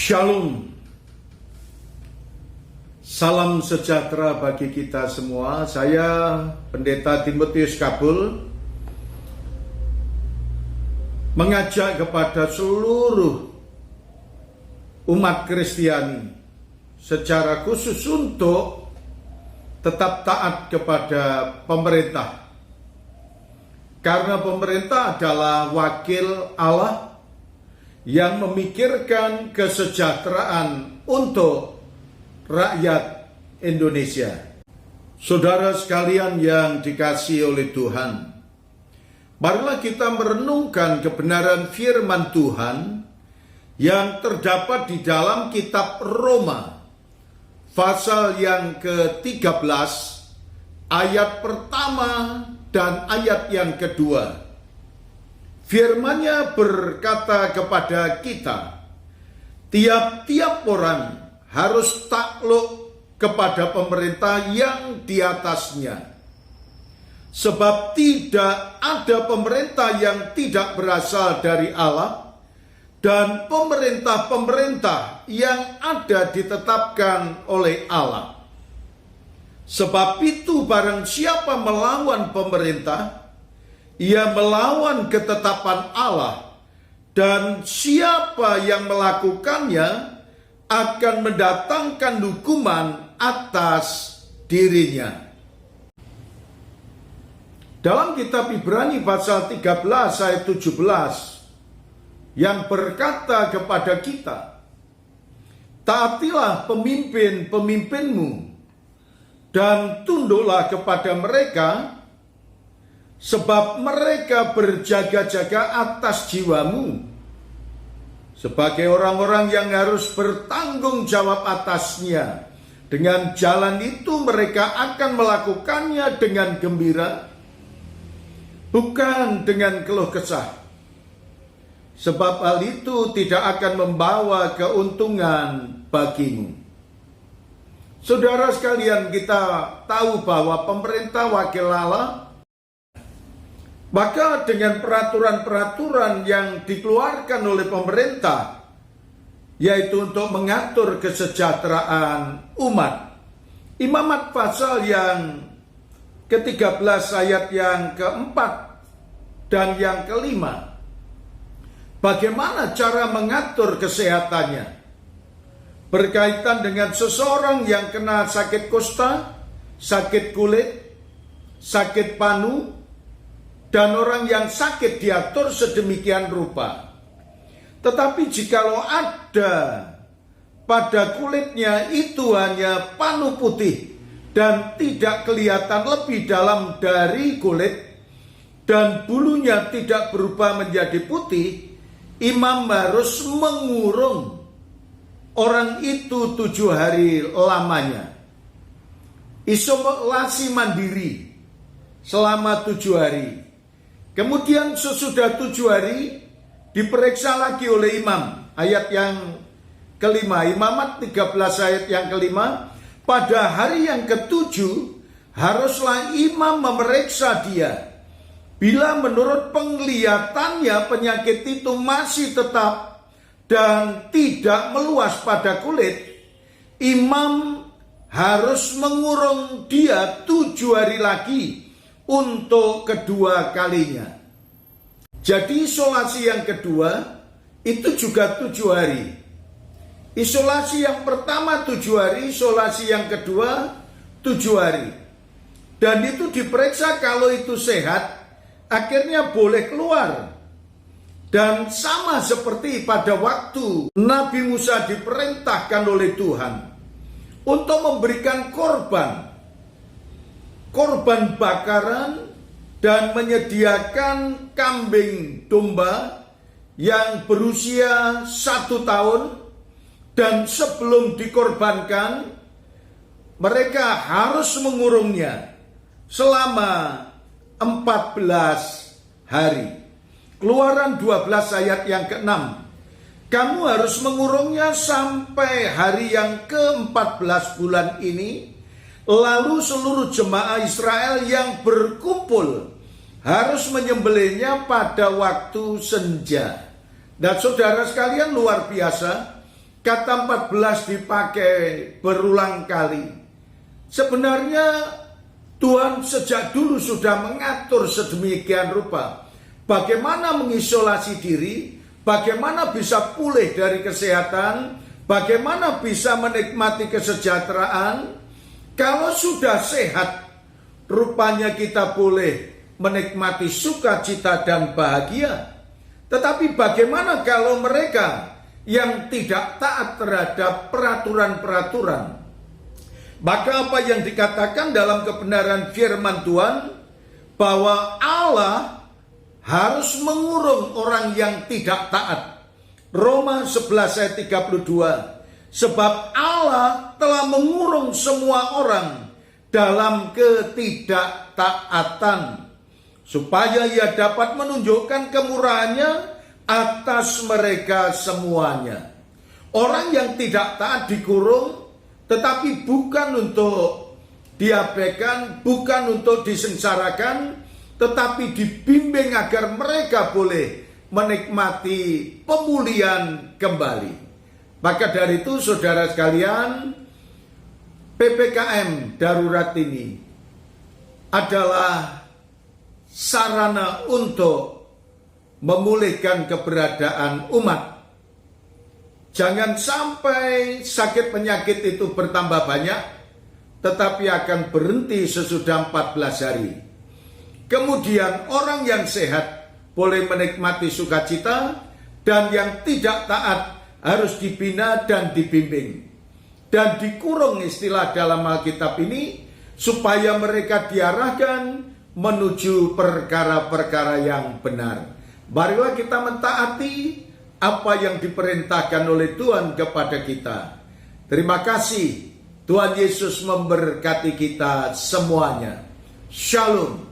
Shalom. Salam sejahtera bagi kita semua. Saya Pendeta Timotius Kabul mengajak kepada seluruh umat Kristiani secara khusus untuk tetap taat kepada pemerintah. Karena pemerintah adalah wakil Allah yang memikirkan kesejahteraan untuk rakyat Indonesia. Saudara sekalian yang dikasihi oleh Tuhan, marilah kita merenungkan kebenaran firman Tuhan yang terdapat di dalam kitab Roma, pasal yang ke-13, ayat pertama dan ayat yang kedua. Firman-Nya berkata kepada kita, tiap-tiap orang harus takluk kepada pemerintah yang di atasnya. Sebab tidak ada pemerintah yang tidak berasal dari Allah, dan pemerintah-pemerintah yang ada ditetapkan oleh Allah. Sebab itu barang siapa melawan pemerintah, ia melawan ketetapan Allah, dan siapa yang melakukannya akan mendatangkan hukuman atas dirinya. Dalam kitab Ibrani pasal 13 ayat 17 yang berkata kepada kita, taatilah pemimpin-pemimpinmu dan tunduklah kepada mereka, sebab mereka berjaga-jaga atas jiwamu, sebagai orang-orang yang harus bertanggung jawab atasnya. Dengan jalan itu mereka akan melakukannya dengan gembira, bukan dengan keluh kesah. Sebab hal itu tidak akan membawa keuntungan bagimu. Saudara sekalian, kita tahu bahwa pemerintah wakil Allah. Maka dengan peraturan-peraturan yang dikeluarkan oleh pemerintah, yaitu untuk mengatur kesejahteraan umat. Imamat pasal yang ke-13 ayat yang keempat dan yang kelima. Bagaimana cara mengatur kesehatannya? Berkaitan dengan seseorang yang kena sakit kusta, sakit kulit, sakit panu, dan orang yang sakit diatur sedemikian rupa. Tetapi jikalau ada pada kulitnya itu hanya panu putih dan tidak kelihatan lebih dalam dari kulit, dan bulunya tidak berubah menjadi putih, imam harus mengurung orang itu 7 hari lamanya. Isolasi mandiri selama 7 hari. Kemudian sesudah 7 hari diperiksa lagi oleh imam. Ayat yang kelima, Imamat 13 ayat yang kelima. Pada hari yang ke-7 haruslah imam memeriksa dia. Bila menurut penglihatannya penyakit itu masih tetap dan tidak meluas pada kulit, imam harus mengurung dia 7 hari lagi untuk kedua kalinya. Jadi isolasi yang kedua itu juga 7 hari. Isolasi yang pertama 7 hari, isolasi yang kedua 7 hari. Dan itu diperiksa, kalau itu sehat, akhirnya boleh keluar. Dan sama seperti pada waktu Nabi Musa diperintahkan oleh Tuhan untuk memberikan korban bakaran dan menyediakan kambing domba yang berusia 1 tahun, dan sebelum dikorbankan mereka harus mengurungnya selama 14 hari. Keluaran 12 ayat yang ke-6. Kamu harus mengurungnya sampai hari yang ke-14 bulan ini. Lalu seluruh jemaah Israel yang berkumpul harus menyembelihnya pada waktu senja. Dan saudara sekalian, luar biasa, kata 14 dipakai berulang kali. Sebenarnya Tuhan sejak dulu sudah mengatur sedemikian rupa bagaimana mengisolasi diri, bagaimana bisa pulih dari kesehatan, bagaimana bisa menikmati kesejahteraan. Kalau sudah sehat, rupanya kita boleh menikmati sukacita dan bahagia. Tetapi bagaimana kalau mereka yang tidak taat terhadap peraturan-peraturan? Maka apa yang dikatakan dalam kebenaran firman Tuhan, bahwa Allah harus mengurung orang yang tidak taat. Roma 11 ayat 32. Sebab Allah telah mengurung semua orang dalam ketidaktaatan, supaya ia dapat menunjukkan kemurahannya atas mereka semuanya. Orang yang tidak taat dikurung, tetapi bukan untuk diabaikan, bukan untuk disengsarakan, tetapi dibimbing agar mereka boleh menikmati pemulihan kembali. Maka dari itu saudara sekalian, PPKM darurat ini adalah sarana untuk memulihkan keberadaan umat. Jangan sampai sakit penyakit itu bertambah banyak, tetapi akan berhenti sesudah 14 hari. Kemudian orang yang sehat boleh menikmati sukacita, dan yang tidak taat harus dibina dan dibimbing. Dan dikurung istilah dalam Alkitab ini, supaya mereka diarahkan menuju perkara-perkara yang benar. Marilah kita mentaati apa yang diperintahkan oleh Tuhan kepada kita. Terima kasih. Tuhan Yesus memberkati kita semuanya. Shalom.